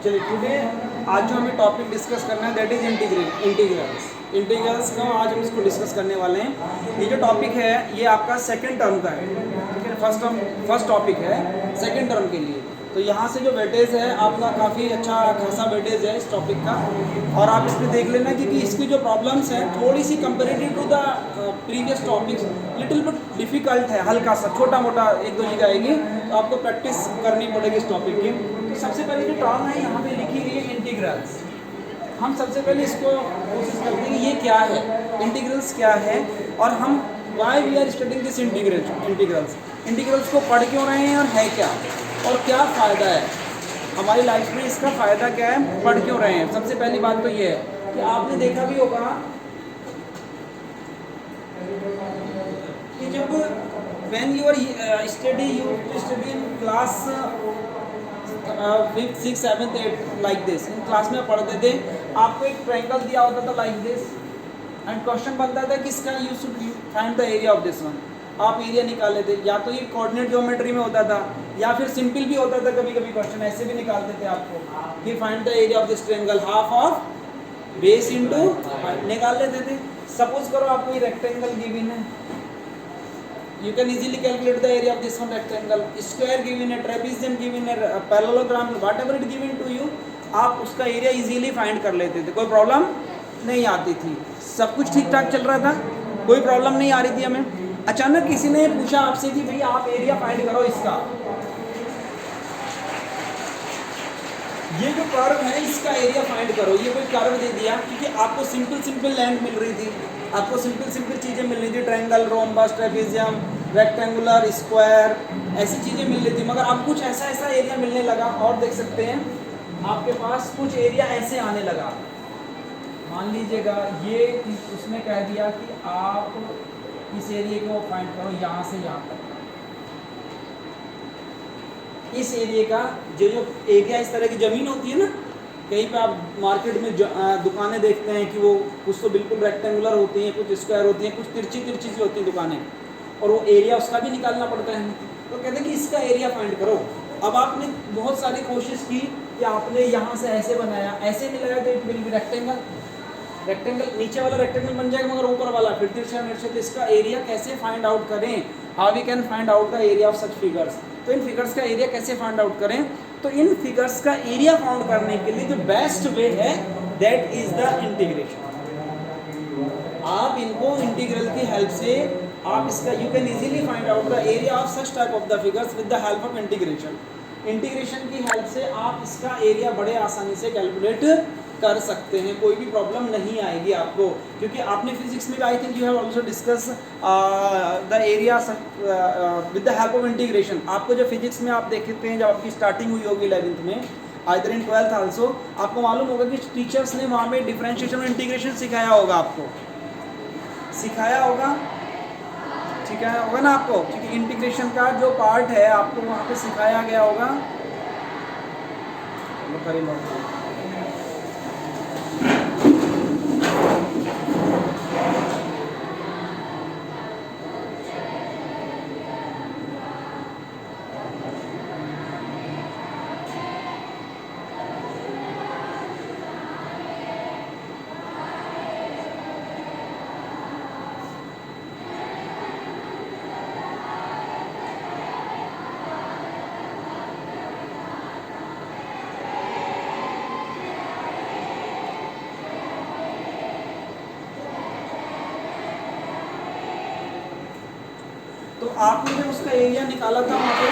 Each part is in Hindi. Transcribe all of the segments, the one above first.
चलिए टुडे आज जो हमें टॉपिक डिस्कस करना है दैट इज इंटीग्रल्स का आज हम इसको डिस्कस करने वाले हैं। ये जो टॉपिक है ये आपका सेकंड टर्म का है, ठीक है। फर्स्ट टॉपिक है सेकंड टर्म के लिए। तो यहाँ से जो वेटेज है आपका काफ़ी अच्छा खासा वेटेज है इस टॉपिक का, और आप इसमें देख लेना कि इसकी जो प्रॉब्लम्स हैं थोड़ी सी comparative to the previous topics little bit difficult है, हल्का सा छोटा मोटा एक दो जगह आएगी, तो आपको प्रैक्टिस करनी पड़ेगी इस टॉपिक की। तो सबसे पहले जो टर्म है यहाँ पे लिखी हुई है इंटीग्रल्स। हम सबसे पहले इसको कोशिश करते हैं कि ये क्या है, इंटीग्रल्स क्या है, और हम why we are studying this integrals को पढ़ क्यों रहे हैं और है क्या, और क्या फ़ायदा है हमारी लाइफ में, इसका फ़ायदा क्या है, पढ़ क्यों रहे हैं। सबसे पहली बात तो ये है कि आपने देखा भी होगा कि जब when you are study in class 5th 6th 7th 8th like this, in class में पढ़ते थे, आपको एक ट्रायंगल दिया होता था लाइक दिस, एंड क्वेश्चन बनता था कि इसका you should find the area of this one. आप एरिया निकाले थे, या तो ये कोऑर्डिनेट ज्योमेट्री में होता था या फिर सिंपल भी होता था, कभी कभी क्वेश्चन ऐसे भी निकालते थे आपको कि find the area of this triangle, half of base into निकाल लेते थे। सपोज करो आपको ये रेक्टेंगल गिवन है, you can easily calculate the area of this one rectangle, square given है, trapezium given है, parallelogram, whatever it given to you, आप उसका एरिया इजीली फाइंड कर लेते थे, कोई प्रॉब्लम नहीं आती थी, सब कुछ ठीक ठाक चल रहा था, कोई प्रॉब्लम नहीं आ रही थी हमें। अचानक किसी ने पूछा आपसे कि भैया आप एरिया फाइंड करो इसका, ये जो कर्व है इसका एरिया फाइंड करो। ये कोई कर्व दे दिया, क्योंकि आपको सिंपल लेंथ मिल रही थी, आपको सिंपल चीज़ें मिल रही थी, triangle, rhombus, trapezium, rectangular, square, ऐसी चीज़ें मिल रही थी, मगर अब कुछ ऐसा एरिया मिलने लगा। और देख सकते हैं आपके पास कुछ एरिया ऐसे आने लगा। मान लीजिएगा ये उसने कह दिया कि आप इस एरिया को फाइंड करो यहाँ से यहाँ तक, इस एरिया का जो एरिया, इस तरह की ज़मीन होती है ना, कहीं पे आप मार्केट में दुकानें देखते हैं कि वो कुछ तो बिल्कुल रेक्टेंगुलर होती हैं, कुछ स्क्वायर होती हैं, कुछ तिरछी सी होती हैं दुकानें, और वो एरिया उसका भी निकालना पड़ता है। तो कहते हैं कि इसका एरिया फाइंड करो। अब आपने बहुत सारी कोशिश की कि आपने यहाँ से ऐसे बनाया, ऐसे नहीं लगाया तो इट विल बी रेक्टेंगल, नीचे वाला रेक्टेंगल बन जाएगा, मगर ऊपर वाला फिर तिरछा मिर्चा। तो इसका एरिया कैसे फाइंड आउट करें, how we can find out the area of such figures. तो इन फिगर्स का एरिया कैसे फाइंड आउट करें, तो इन फिगर्स का एरिया फाउंड करने के लिए जो बेस्ट वे है दैट इज द इंटीग्रेशन। आप इनको इंटीग्रल की हेल्प से आप इसका you can easily find out the area of such type of the figures with the help of integration. Integration की हेल्प से आप इसका एरिया बड़े आसानी से कैलकुलेट कर सकते हैं, कोई भी प्रॉब्लम नहीं आएगी आपको, क्योंकि आपने फिजिक्स में I think you have also discuss the area with the help of integration. आपको जो फिजिक्स में आप देखते हैं, जब आपकी स्टार्टिंग हुई होगी 11th में, आइदर इन 12th आल्सो, आपको मालूम होगा कि टीचर्स ने वहाँ पे डिफरेंशिएशन और इंटीग्रेशन सिखाया होगा, आपको सिखाया होगा, ठीक है होगा ना आपको, क्योंकि इंटीग्रेशन का जो पार्ट है आपको वहाँ पे सिखाया गया होगा। चलो करें तो आपने जब उसका एरिया निकाला था वहाँ पे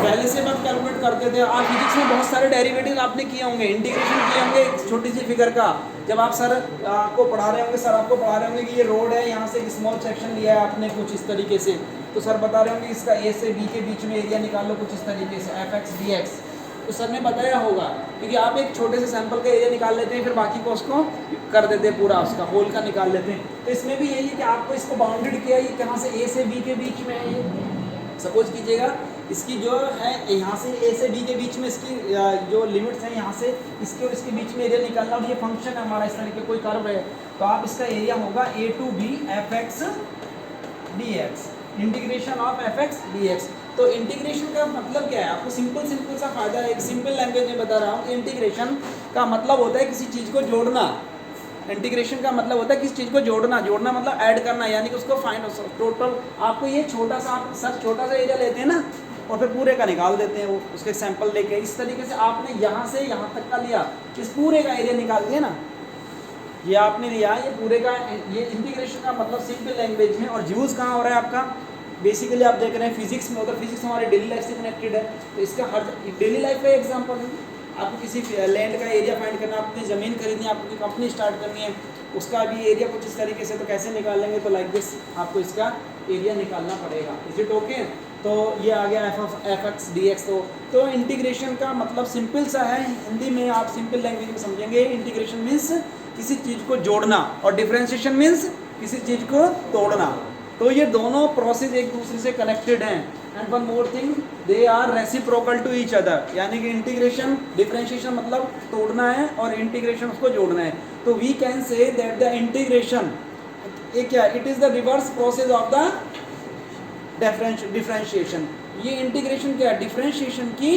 पहले से बात कैलकुलेट करते थे। आप फिजिक्स में बहुत सारे डेरिवेटिव आपने किए होंगे, इंटीग्रेशन किए होंगे एक छोटी सी फिगर का, जब आप सर आपको पढ़ा रहे होंगे, सर आपको पढ़ा रहे होंगे कि ये रोड है, यहाँ से एक स्मॉल सेक्शन लिया है आपने कुछ इस तरीके से, तो सर बता रहे होंगे इसका ए से बी के बीच में एरिया निकाल लो कुछ इस तरीके से, fx dx, तो सर ने बताया होगा, क्योंकि आप एक छोटे से सैंपल का एरिया निकाल लेते हैं, फिर बाकी को उसको कर देते हैं, पूरा उसका होल का निकाल लेते हैं। तो इसमें भी यही है कि आपको इसको बाउंडेड किया, ये कहाँ से ए से बी के बीच में है, ये सपोज कीजिएगा इसकी जो है यहाँ से ए से बी के बीच में इसकी जो लिमिट्स हैं, यहाँ से इसके और इसके बीच में एरिया निकालना, और ये फंक्शन है हमारा इस तरीके कोई कर्व है, तो आप इसका एरिया होगा a to b fx dx, integration of fx dx। तो इंटीग्रेशन का मतलब क्या है, आपको सिंपल सा फायदा है, एक सिंपल लैंग्वेज में बता रहा हूँ। इंटीग्रेशन का मतलब होता है किसी चीज़ को जोड़ना। इंटीग्रेशन का मतलब होता है किसी चीज़ को जोड़ना, जोड़ना मतलब ऐड करना, यानी कि उसको फाइन टोटल। आपको ये छोटा सा, आप सब छोटा सा एरिया लेते हैं ना और फिर पूरे का निकाल देते हैं, वो उसके सैंपल लेके। इस तरीके से आपने यहाँ से यहाँ तक का लिया, इस पूरे का एरिया निकाल दिया ना, ये आपने लिया, ये पूरे का। ये इंटीग्रेशन का मतलब सिंपल लैंग्वेज में। और यूज़ कहाँ हो रहा है आपका, बेसिकली आप देख रहे हैं फिजिक्स में, अगर फिजिक्स हमारे डेली लाइफ से कनेक्टेड है तो इसका हर डेली लाइफ का एग्जांपल है। आपको किसी लैंड का एरिया फाइंड करना, आपने ज़मीन खरीदनी है, आपकी कंपनी स्टार्ट करनी है, उसका भी एरिया कुछ इस तरीके से, तो कैसे निकालेंगे, तो लाइक दिस आपको इसका एरिया निकालना पड़ेगा। Is it okay? तो ये आ गया एफ एक्स डी एक्स। तो इंटीग्रेशन का मतलब सिंपल सा है, हिंदी में आप सिंपल लैंग्वेज में समझेंगे। इंटीग्रेशन मीन्स किसी चीज़ को जोड़ना और डिफरेंशिएशन मीन्स किसी चीज़ को तोड़ना। तो ये दोनों प्रोसेस एक दूसरे से कनेक्टेड हैं। And one more thing, they are reciprocal to each other, यानी कि इंटीग्रेशन, डिफरेंशिएशन मतलब तोड़ना है और इंटीग्रेशन उसको जोड़ना है। तो we can say that the integration क्या, it is the reverse process of the differentiation. ये इंटीग्रेशन क्या है, डिफरेंशिएशन की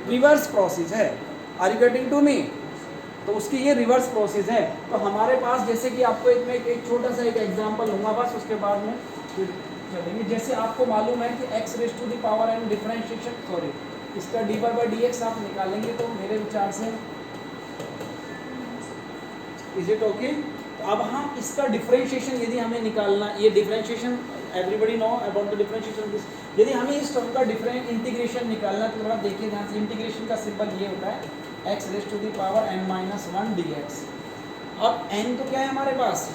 रिवर्स प्रोसेस है। Are you getting to me? तो उसकी ये रिवर्स प्रोसेस है। तो हमारे पास, जैसे कि आपको एक छोटा सा एक एग्जांपल लूँगा बस, उसके बाद में फिर चलेंगे। जैसे आपको मालूम है कि x raise to the power n differentiation, sorry, इसका dy/dx आप निकालेंगे तो मेरे विचार से, इज इट ओके? तो अब हम इसका डिफरेंशिएशन यदि हमें निकालना, ये differentiation everybody know about the differentiation this, यदि हमें इस टर्म का डिफरेंट इंटीग्रेशन निकालना तो थोड़ा देखिए ध्यान से। इंटीग्रेशन का सिंबल ये होता है x raise to the power n-1 dx। अब n तो क्या है हमारे पास,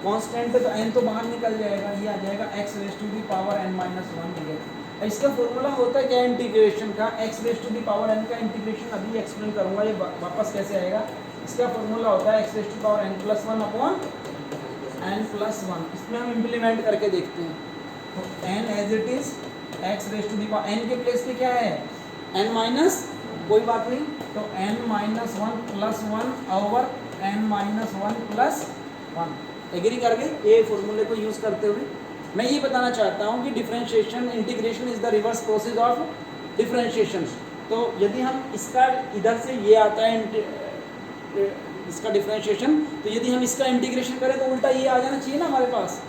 कांस्टेंट है, तो n तो बाहर निकल जाएगा, ये आ जाएगा x raise to the power n-1 dx। इसका फॉर्मूला होता है क्या इंटीग्रेशन का, x raise to the power n का इंटीग्रेशन अभी एक्सप्लेन करूंगा, ये वापस कैसे आएगा। इसका फॉर्मूला होता है x raise to power n+1 upon n+1। इसमें हम इम्प्लीमेंट करके देखते हैं। तो n as it is, x raise to the power n के प्लेस पे क्या है n माइनस, कोई बात नहीं, तो n-1+1 ओवर n-1+1। एग्री कर गए? ये फॉर्मूले को यूज़ करते हुए मैं ये बताना चाहता हूँ कि differentiation, integration is the reverse process of differentiation. तो यदि हम इसका, इधर से ये आता है इसका डिफरेंशिएशन, तो यदि हम इसका इंटीग्रेशन करें तो उल्टा ये आ जाना चाहिए ना हमारे पास।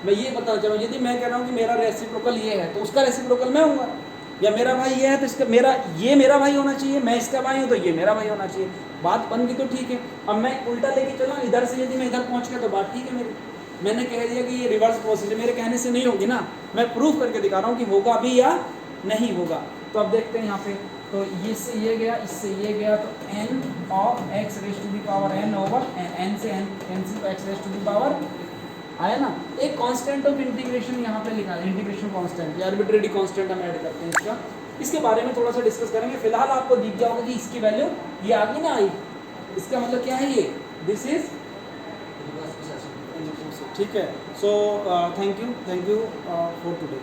मैं ये बताना चाह रहा हूँ, यदि मैं कह रहा हूँ कि मेरा रेसिप्रोकल ये है तो उसका रेसिप्रोकल मैं हूँगा, या मेरा भाई ये है तो इसका ये मेरा भाई होना चाहिए, मैं इसका भाई हूँ तो ये मेरा भाई होना चाहिए। बात बन गई तो ठीक है। अब मैं उल्टा लेके चला, इधर से यदि मैं इधर पहुँच गया तो बात ठीक है मेरी। मैंने कह दिया कि ये रिवर्स प्रोसेस है, मेरे कहने से नहीं होगी ना, मैं प्रूफ करके दिखा रहा हूँ कि होगा भी या नहीं होगा। तो अब देखते हैं यहाँ पे, तो ये से ये गया, इससे ये गया, तो n of x raise to the power n over n से n कैंसिल, तो x raise to the power आया ना। एक कांस्टेंट ऑफ इंटीग्रेशन यहाँ पे लिखा है, इंटीग्रेशन कांस्टेंट या आर्बिट्रेरी कांस्टेंट हम ऐड करते हैं इसके बारे में थोड़ा सा डिस्कस करेंगे। फिलहाल आपको दिख गया होगा कि इसकी वैल्यू ये आ गई ना, आई, इसका मतलब क्या है, ये दिस इज, ठीक है। So thank you for today.